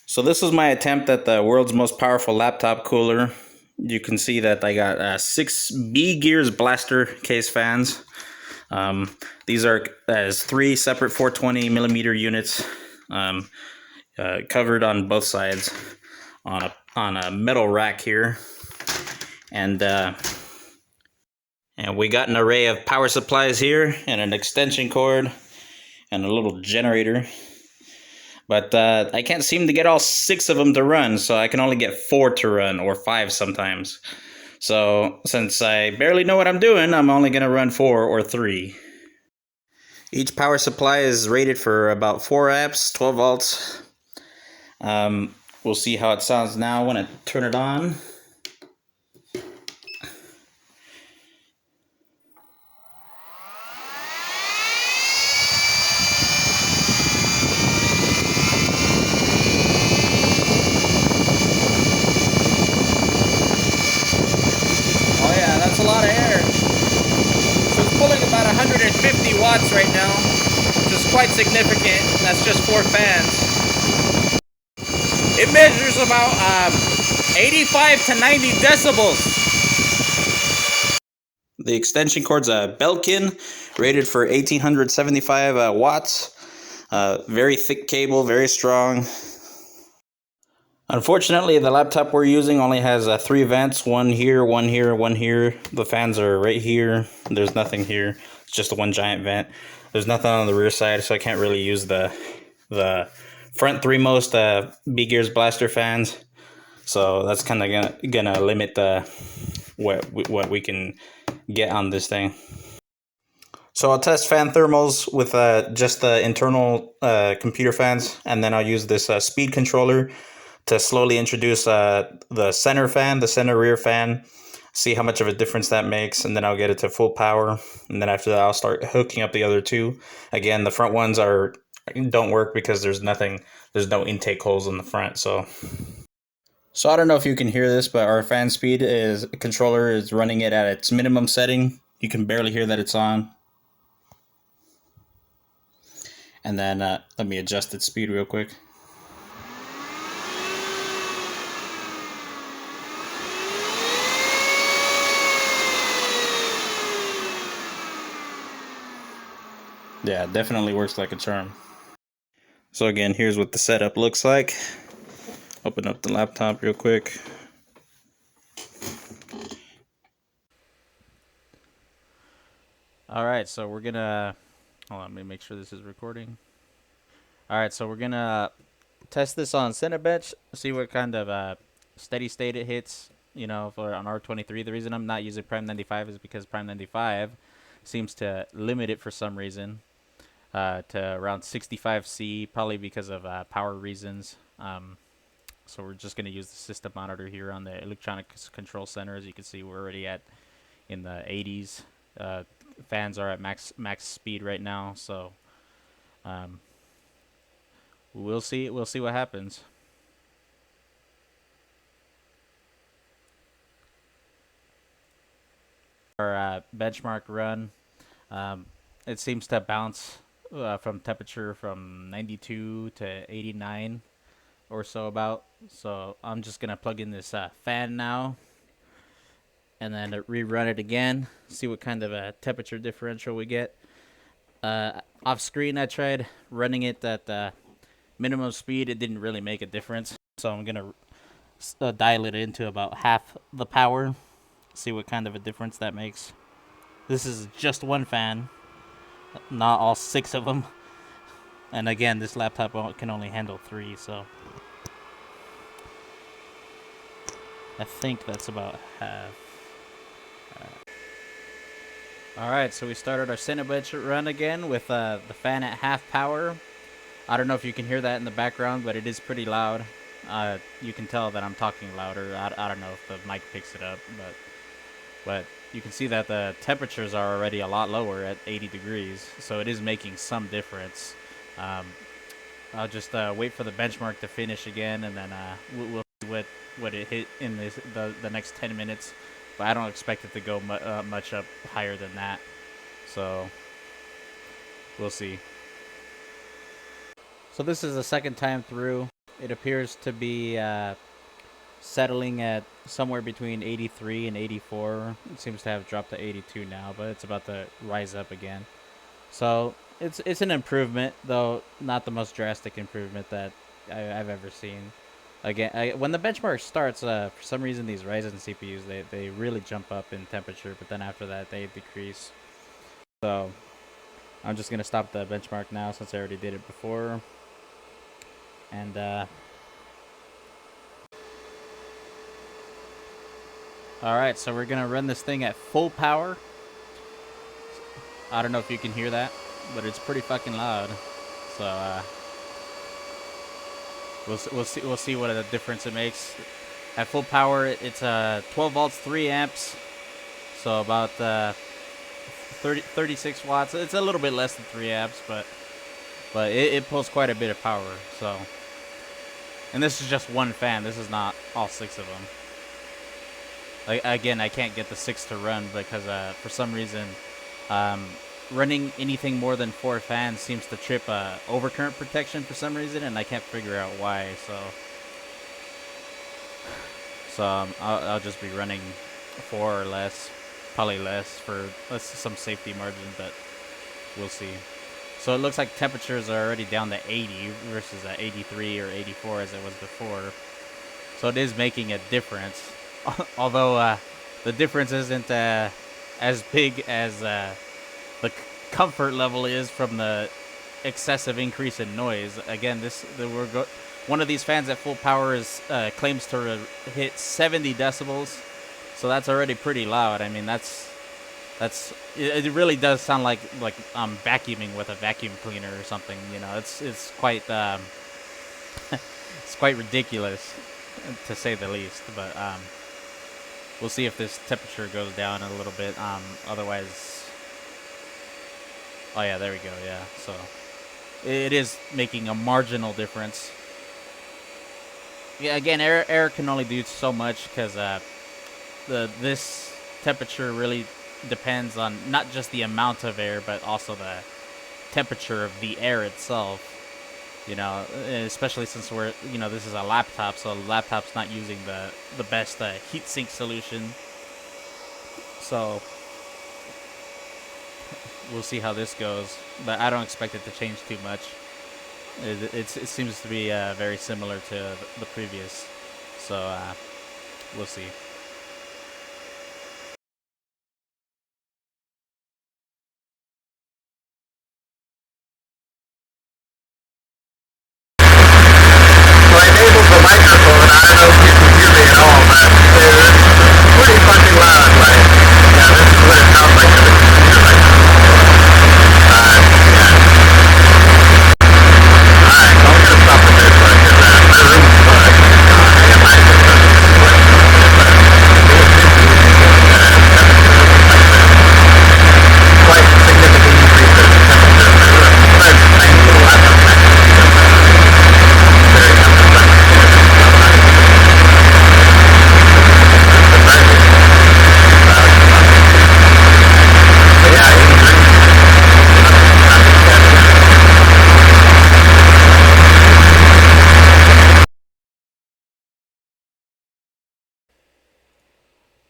So this is my attempt at the world's most powerful laptop cooler. You can see that I got 6 B-Gears blaster case fans. These are as 3 separate 420 millimeter units, covered on both sides on a metal rack here, and we got an array of power supplies here and an extension cord and a little generator. But I can't seem to get all 6 of them to run, so I can only get 4 to run, or 5 sometimes. So since I barely know what I'm doing, I'm only going to run 4 or 3. Each power supply is rated for about 4 amps, 12 volts. We'll see how it sounds now when I turn it on. Oh yeah, that's a lot of air. So it's pulling about 150 watts right now, which is quite significant. That's just 4 fans. It measures about 85 to 90 decibels. The extension cord's a Belkin, rated for 1875 watts. Very thick cable, very strong. Unfortunately, the laptop we're using only has 3 vents, one here, one here, one here. The fans are right here. There's nothing here. It's just one giant vent. There's nothing on the rear side, so I can't really use the front 3 most B-Gears blaster fans. So that's kind of gonna limit what we can get on this thing. So I'll test fan thermals with just the internal computer fans, and then I'll use this speed controller to slowly introduce the center fan, the center rear fan, see how much of a difference that makes, and then I'll get it to full power, and then after that I'll start hooking up the other 2. Again, the front ones don't work because there's no intake holes in the front. So I don't know if you can hear this, but our fan speed controller is running it at its minimum setting. You can barely hear that it's on. And then let me adjust its speed real quick. Yeah, it definitely works like a charm. So again, here's what the setup looks like. Open up the laptop real quick. Alright, so we're gonna... Hold on, let me make sure this is recording. Alright, so we're gonna test this on Cinebench, see what kind of steady state it hits, you know, for on R23. The reason I'm not using Prime 95 is because Prime 95 seems to limit it for some reason to around 65C, probably because of power reasons. So we're just going to use the system monitor here on the electronics control center. As you can see, we're already in the 80s. Fans are at max speed right now, so we'll see what happens. Our benchmark run, it seems to bounce from temperature from 92 to 89 or so about. So I'm just gonna plug in this fan now, and then rerun it again, see what kind of a temperature differential we get. Off screen, I tried running it at minimum speed. It didn't really make a difference, so I'm gonna dial it into about half the power, see what kind of a difference that makes. This is just one fan, not all 6 of them. And again, this laptop can only handle 3, so I think that's about half. Alright, so we started our Cinebench run again with the fan at half power. I don't know if you can hear that in the background, but it is pretty loud. You can tell that I'm talking louder. I don't know if the mic picks it up, but you can see that the temperatures are already a lot lower at 80 degrees, so it is making some difference. I'll just wait for the benchmark to finish again, and then we'll see what it hit in the next 10 minutes. But I don't expect it to go much up higher than that, so we'll see. So this is the second time through. it appears to be settling at somewhere between 83 and 84. It seems to have dropped to 82 now, but it's about to rise up again. So it's an improvement, though not the most drastic improvement that I've ever seen. Again, when the benchmark starts, for some reason these Ryzen CPUs they really jump up in temperature, but then after that they decrease. So I'm just gonna stop the benchmark now since I already did it before. And all right, so we're gonna run this thing at full power. I don't know if you can hear that, but it's pretty fucking loud. So we'll see what a difference it makes. At full power, it's 12 volts, 3 amps, so about 36 watts. It's a little bit less than 3 amps, but it pulls quite a bit of power. So, and this is just one fan. This is not all 6 of them. Like, again, I can't get the 6 to run because for some reason, running anything more than 4 fans seems to trip overcurrent protection for some reason, and I can't figure out why. So I'll just be running 4 or less, probably less for some safety margin, but we'll see. So it looks like temperatures are already down to 80 versus 83 or 84 as it was before. So it is making a difference, although the difference isn't as big as the comfort level is from the excessive increase in noise. Again, one of these fans at full power is claims to hit 70 decibels, so that's already pretty loud. I mean, it really does sound like I'm vacuuming with a vacuum cleaner or something. You know, it's quite it's quite ridiculous, to say the least. But we'll see if this temperature goes down a little bit. Otherwise, oh yeah, there we go. Yeah, so it is making a marginal difference. Yeah, again, air can only do so much because this temperature really depends on not just the amount of air, but also the temperature of the air itself. You know, especially since this is a laptop, so the laptop's not using the best heatsink solution. So we'll see how this goes, but I don't expect it to change too much. It seems to be very similar to the previous, so we'll see. So I enabled the microphone. I don't know if you can hear me at all, but it's pretty fucking loud. Like, yeah, this is what it sounds like to the computer right now. Yeah. Alright, so I'm gonna stop with this one because my room's flooded. I got my system flooded. But quite significant increase in temperature in my room. But I need a laptop actually because very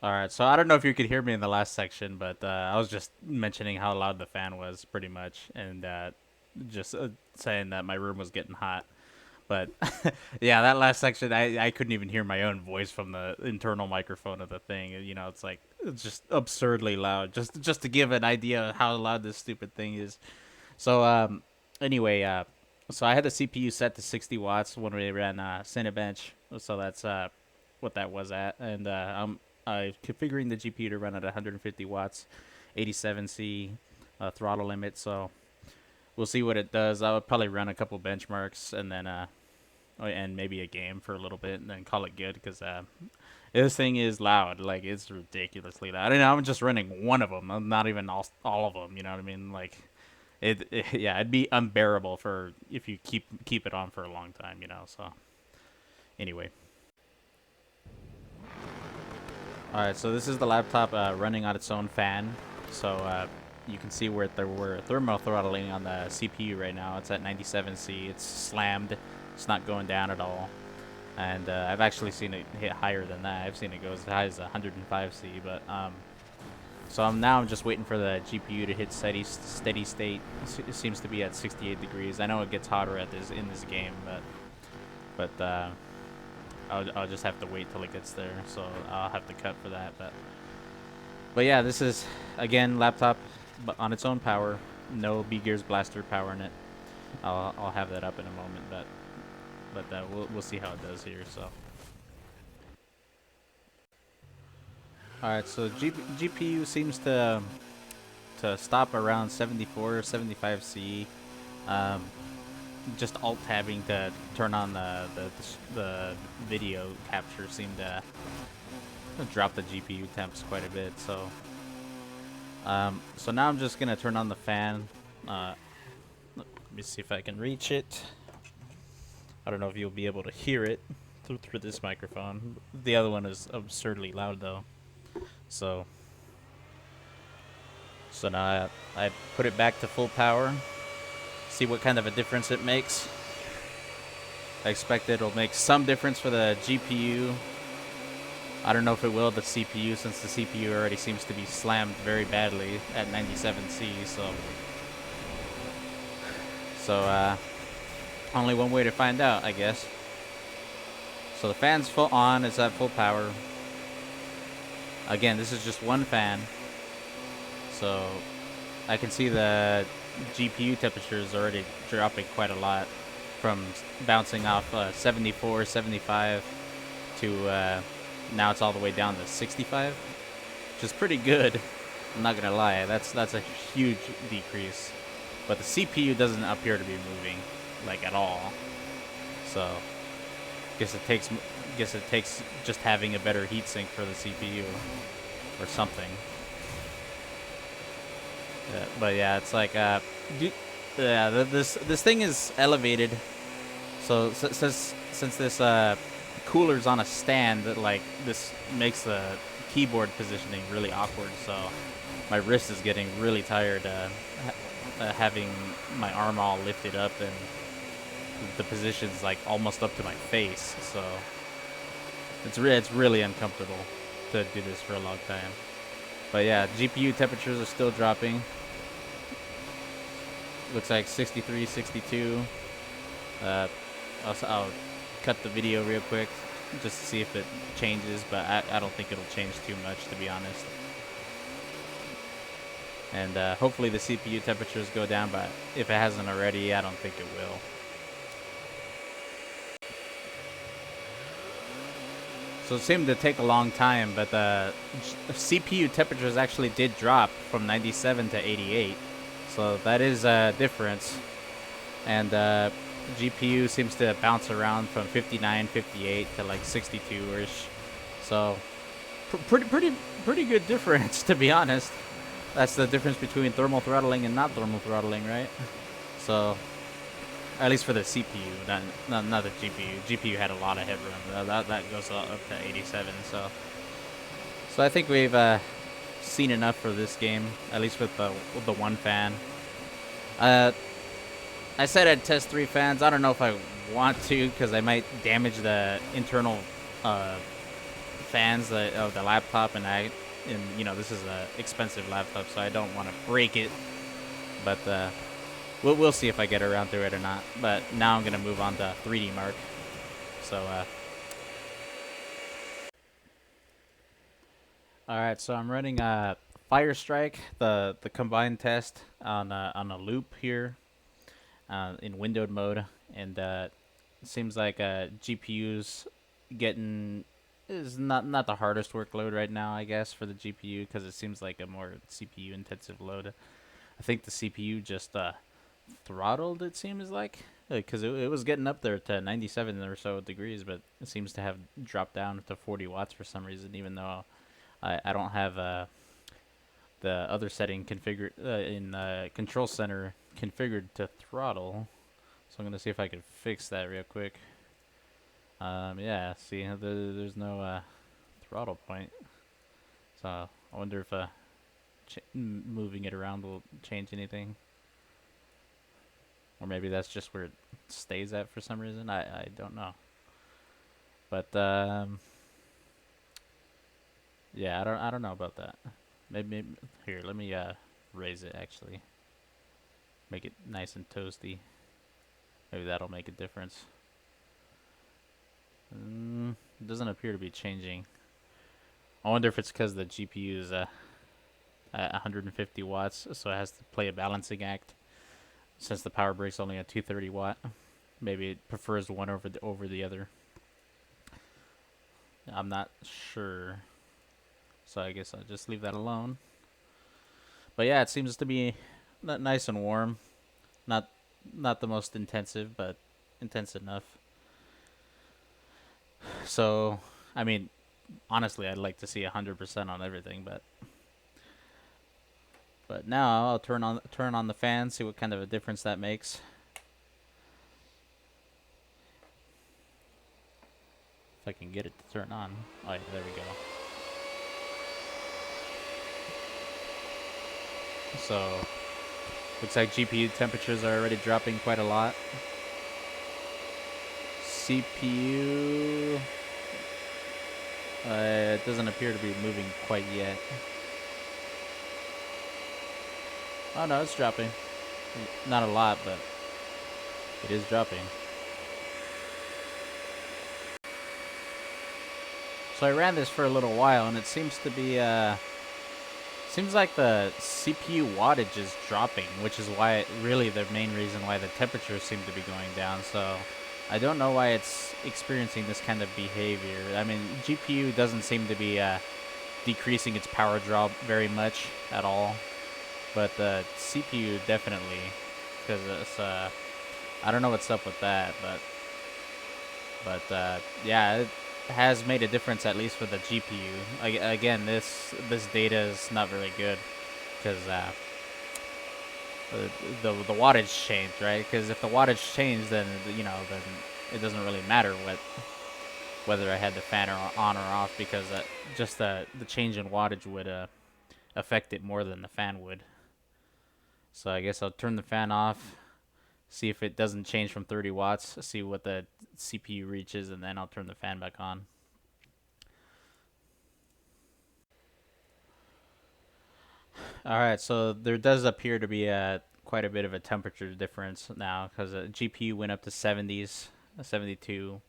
All right, so I don't know if you could hear me in the last section, but I was just mentioning how loud the fan was, pretty much, and just saying that my room was getting hot. But yeah, that last section, I couldn't even hear my own voice from the internal microphone of the thing. You know, it's just absurdly loud. Just to give an idea of how loud this stupid thing is. So anyway, so I had the CPU set to 60 watts when we ran Cinebench. So that's what that was at, and I'm configuring the GPU to run at 150 watts, 87C throttle limit. So we'll see what it does. I would probably run a couple benchmarks and then and maybe a game for a little bit and then call it good because this thing is loud. Like, it's ridiculously loud. And I'm just running one of them. I'm not even all of them. You know what I mean? Like, yeah, it'd be unbearable for if you keep it on for a long time. You know. So anyway. All right, so this is the laptop running on its own fan. So you can see where we're thermal throttling on the CPU right now. It's at 97C. It's slammed. It's not going down at all. And I've actually seen it hit higher than that. I've seen it go as high as 105C. But so I'm just waiting for the GPU to hit steady state. It seems to be at 68 degrees. I know it gets hotter at this in this game, but I'll just have to wait till it gets there. So I'll have to cut for that. But yeah, this is again laptop, but on its own power. No B Gears Blaster power in it. I'll have that up in a moment, but we'll see how it does here. So. All right, so GPU seems to stop around 74 or 75C. Um, just alt tabbing to turn on the video capture seemed to drop the GPU temps quite a bit. So now I'm just gonna turn on the fan. Let me see if I can reach it. I don't know if you'll be able to hear it through this microphone. The other one is absurdly loud though. So now I put it back to full power. See what kind of a difference it makes. I expect it'll make some difference for the GPU. I don't know if it will the CPU, since the CPU already seems to be slammed very badly at 97C. So only one way to find out, I guess. So the fan's full on. It's at full power. Again, this is just one fan. So I can see the GPU temperature is already dropping quite a lot, from bouncing off 74, 75 to now it's all the way down to 65, which is pretty good. I'm not gonna lie, that's a huge decrease. But the CPU doesn't appear to be moving like at all. So guess it takes just having a better heatsink for the CPU or something. But yeah, it's like this thing is elevated. So since this cooler's on a stand, that like this makes the keyboard positioning really awkward. So my wrist is getting really tired having my arm all lifted up and the position's like almost up to my face. So it's really uncomfortable to do this for a long time. But yeah, GPU temperatures are still dropping. Looks like 63, 62. I'll cut the video real quick just to see if it changes, but I don't think it'll change too much, to be honest. And hopefully the CPU temperatures go down, but if it hasn't already, I don't think it will. So it seemed to take a long time, but the CPU temperatures actually did drop from 97 to 88. So that is a difference. And GPU seems to bounce around from 59, 58 to like 62-ish. So pretty good difference, to be honest. That's the difference between thermal throttling and not thermal throttling, right? So at least for the CPU, not the GPU. GPU had a lot of headroom. That goes up to 87. So I think we've seen enough for this game, at least with the one fan. I said I'd test 3 fans. I don't know if I want to, because I might damage the internal fans of the laptop, and you know, this is an expensive laptop, so I don't want to break it. But we'll see if I get around to it or not. But now I'm gonna move on to 3D Mark. So all right, so I'm running Fire Strike, the combined test on a loop here in windowed mode, and it seems like GPU's getting is not the hardest workload right now, I guess, for the GPU, because it seems like a more CPU intensive load. I think the CPU just throttled, it seems like, because it was getting up there to 97 or so degrees, but it seems to have dropped down to 40 watts for some reason, even though I don't have the other setting configured in Control Center configured to throttle. So I'm going to see if I can fix that real quick. Yeah, see, there's no throttle point. So I wonder if moving it around will change anything. or maybe that's just where it stays at for some reason. I don't know. But yeah, I don't know about that. Maybe here, let me raise it actually. Make it nice and toasty. Maybe that'll make a difference. It doesn't appear to be changing. I wonder if it's because the GPU is at 150 watts, so it has to play a balancing act. Since the power brick's only a 230 watt, maybe it prefers one over the other. I'm not sure, so I guess I'll just leave that alone. But yeah, it seems to be nice and warm. Not not the most intensive, but intense enough. So, I mean, honestly, I'd like to see 100% on everything, but now I'll turn on the fan, see what kind of a difference that makes. If I can get it to turn on. Oh, yeah, there we go. So, looks like GPU temperatures are already dropping quite a lot. CPU, it doesn't appear to be moving quite yet. Oh no, it's dropping. Not a lot, but it is dropping. So I ran this for a little while, and it seems to be seems like the CPU wattage is dropping, which is why really the main reason why the temperatures seem to be going down. So I don't know why it's experiencing this kind of behavior. I mean, GPU doesn't seem to be decreasing its power draw very much at all, but the CPU definitely, because it's I don't know what's up with that, but yeah, it has made a difference at least for the GPU. Again, this data is not very good because the wattage changed, right? Because if the wattage changed, then then it doesn't really matter whether I had the fan on or off, because just the change in wattage would affect it more than the fan would. So I guess I'll turn the fan off, see if it doesn't change from 30 watts, see what the CPU reaches, and then I'll turn the fan back on. Alright, so there does appear to be quite a bit of a temperature difference now, because the GPU went up to 70s, 72.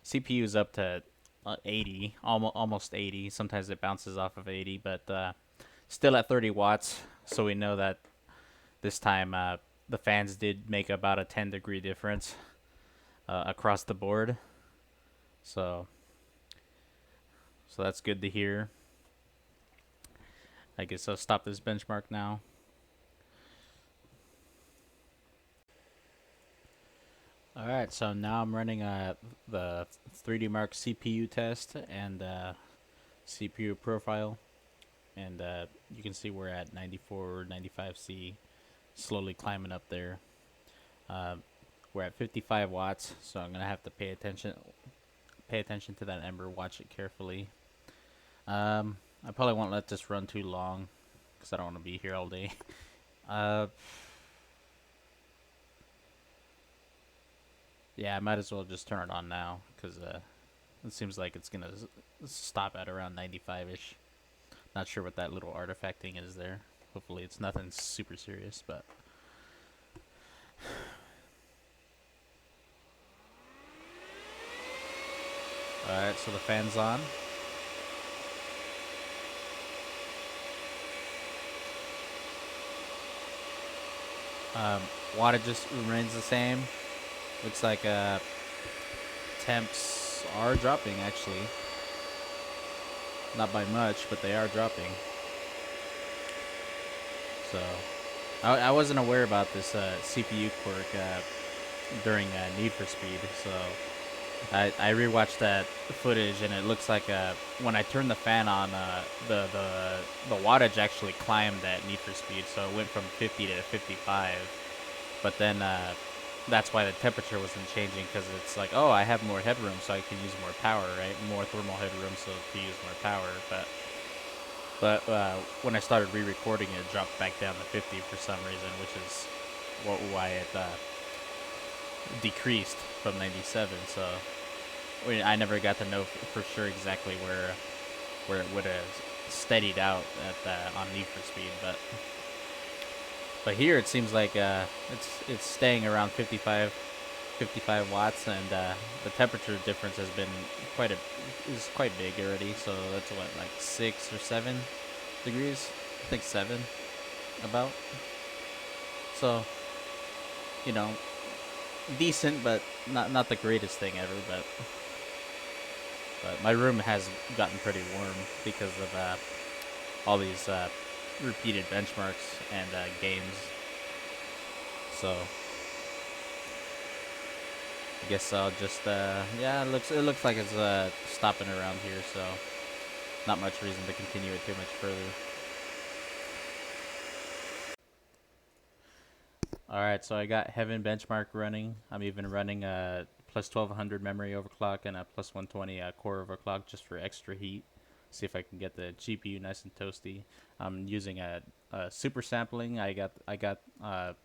CPU is up to 80, almost 80. Sometimes it bounces off of 80, but still at 30 watts, so we know that this time the fans did make about a 10-degree difference across the board. So that's good to hear. I guess I'll stop this benchmark now. Alright, so now I'm running the 3D Mark CPU test and CPU profile. And you can see we're at 94, 95C, slowly climbing up there. We're at 55 watts, so I'm going to have to pay attention to that ember, watch it carefully. I probably won't let this run too long, because I don't want to be here all day. Yeah, I might as well just turn it on now, because it seems like it's going to stop at around 95-ish. Not sure what that little artifacting is there. Hopefully it's nothing super serious, but... Alright, so the fan's on. Wattage just remains the same. Looks like temps are dropping, actually. Not by much, but they are dropping. So, I wasn't aware about this CPU quirk during Need for Speed, so I rewatched that footage, and it looks like when I turned the fan on, the wattage actually climbed at Need for Speed, so it went from 50 to 55. But then that's why the temperature wasn't changing, because it's like, oh, I have more headroom, so I can use more power, right? More thermal headroom, so to use more power. But when I started re-recording it dropped back down to 50 for some reason, which is why it decreased from 97. So I never got to know for sure exactly where it would have steadied out at on Need for Speed, but here it seems like it's staying around 55 watts, and the temperature difference has been is quite big already. So that's what, like 6 or 7 degrees. I think 7 about. So decent, but not the greatest thing ever. But my room has gotten pretty warm because of all these repeated benchmarks and games. So I guess I'll just yeah. It looks like it's stopping around here. So not much reason to continue it too much further. All right, so I got Heaven benchmark running. I'm even running a plus 1200 memory overclock and a plus 120 core overclock just for extra heat. See if I can get the GPU nice and toasty. I'm using a super sampling. I got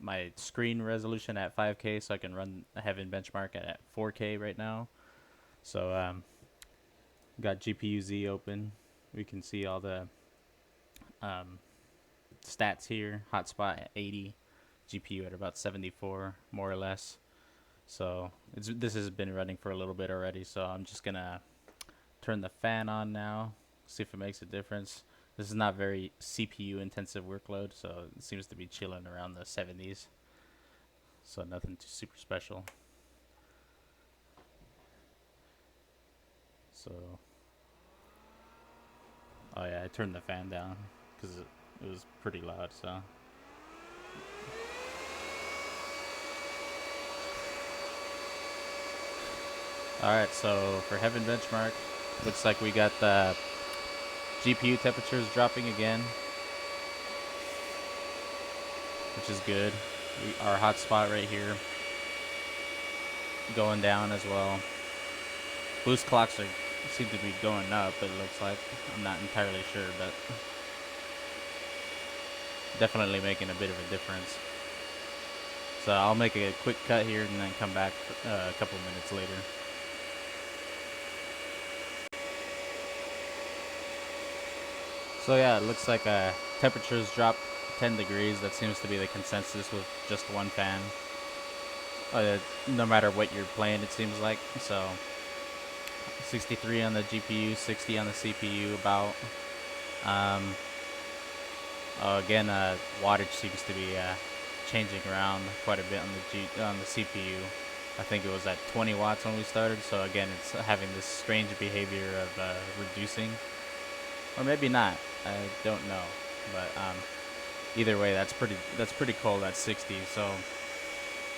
my screen resolution at 5K, so I can run a Heaven benchmark at 4K right now. So got GPU Z open. We can see all the um, stats here. Hotspot at 80. GPU at about 74, more or less. So this has been running for a little bit already. So I'm just gonna turn the fan on now, see if it makes a difference. This is not very CPU intensive workload, so it seems to be chilling around the 70s. So nothing too super special. So, oh yeah, I turned the fan down because it was pretty loud. So. Alright, so for Heaven benchmark, looks like we got the GPU temperatures dropping again, which is good. Our hotspot right here going down as well. Boost clocks seem to be going up, it looks like. I'm not entirely sure, but definitely making a bit of a difference. So I'll make a quick cut here and then come back a couple minutes later. So yeah, it looks like temperatures dropped 10 degrees. That seems to be the consensus with just one fan. No matter what you're playing, it seems like. So 63 on the GPU, 60 on the CPU about. Again, wattage seems to be changing around quite a bit on the CPU. I think it was at 20 watts when we started. So again, it's having this strange behavior of reducing, or maybe not. I don't know, but either way, that's pretty cold at 60. So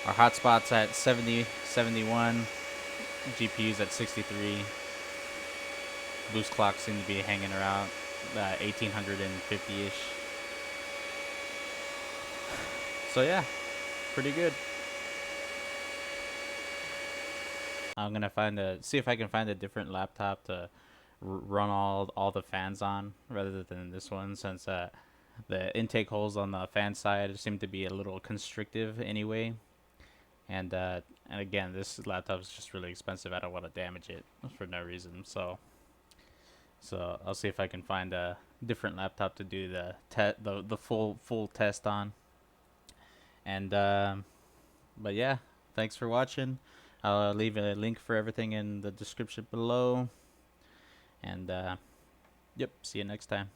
our hotspot's at 70, 71, GPU's at 63. Boost clocks seem to be hanging around 1850-ish. So yeah, pretty good. I'm gonna see if I can find a different laptop to run all the fans on rather than this one, since the intake holes on the fan side seem to be a little constrictive anyway. And again, this laptop is just really expensive. I don't want to damage it for no reason. So I'll see if I can find a different laptop to do the full test on. And but yeah, thanks for watching. I'll leave a link for everything in the description below. And yep, see you next time.